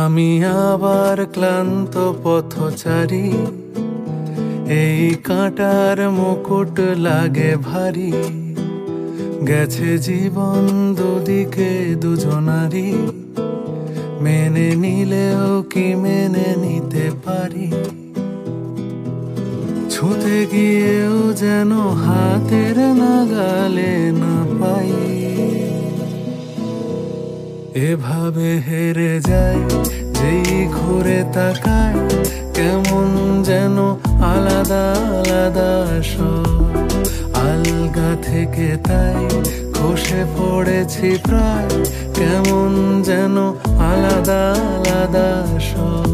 আমি আবার ক্লান্ত পথচারী, এই কাঁটার মুকুট লাগে ভারী। গেছে জীবন দুদিকে দুজনারই, মেনে নিলেও কি মেনে নিতে পারি? ছুঁতে গিয়েও যেন হাতের নাগালে না পাই। এভাবে হেরে যায় যেই ঘুরে তাকায়, কেমন যেন আলাদা আলাদা সব। আলগা থেকে তাই খসে পড়েছি প্রায়, কেমন যেন আলাদা আলাদা সব।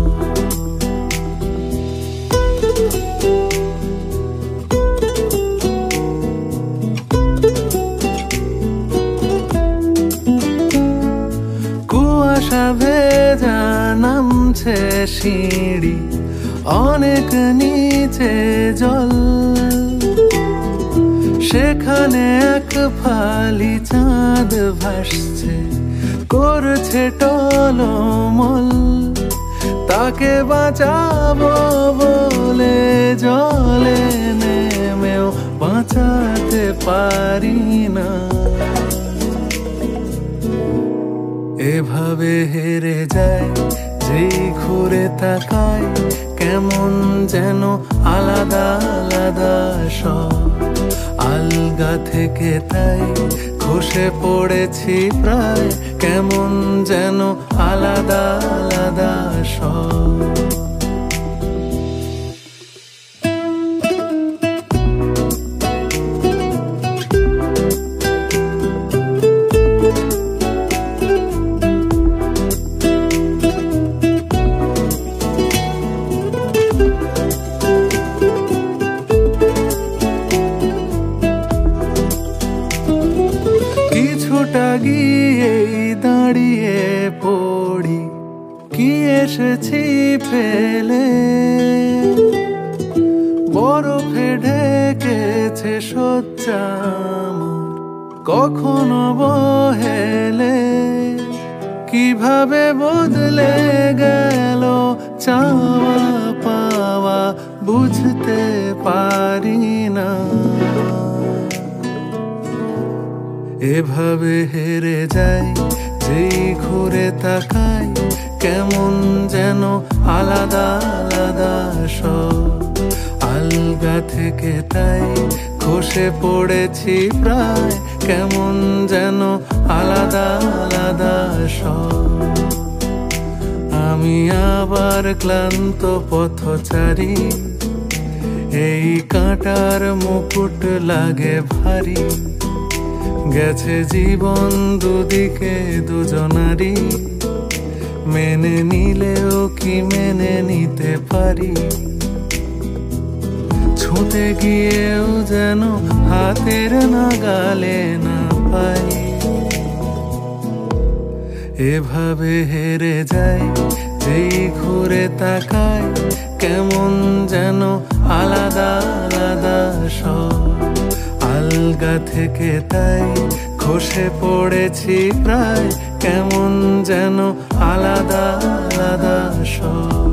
কুয়াশা ভেজা নামছে সিঁড়ি, অনেক নিচে জল। সেখানে এক ফালি চাঁদ ভাসছে, করছে টলমল। তাকে বাঁচাবো বলে জলে নেমেও বাঁচাতে পারি না। এভাবে হেরে যায় যেই ঘুরে তাকায়, কেমন যেন আলাদা আলাদা সব। আলগা থেকে তাই খসে পড়েছি প্রায়, কেমন যেন আলাদা আলাদা সব। কিছুটা গিয়েই দাঁড়িয়ে পড়ি, কি এসেছি ফেলে। বরফে ঢেকেছে শয্যা আমার, কখনো বহেলে। কিভাবে বদলে গেল চাওয়া পাওয়া, বুঝতে পারি না। এভাবে হেরে যায় যেই ঘুরে তাকায়, কেমন যেন আলাদা আলাদা সব। আলগা থেকে তাই খসে পড়েছি প্রায়, কেমন যেন আলাদা আলাদা সব। আমি আবার ক্লান্ত পথচারী, এই কাঁটার মুকুট লাগে ভারী। গেছে জীবন দুদিকে দুজনারই, মেনে নিলেও কি মেনে নিতে পারি? ছুঁতে গিয়েও যেন হাতের নাগালে না পাই। এভাবে হেরে যায় যেই ঘুরে তাকায়, কেমন যেন আলাদা আলাদা সব। আলগা থেকে তাই খসে পড়েছি প্রায়, কেমন যেন আলাদা আলাদা সব।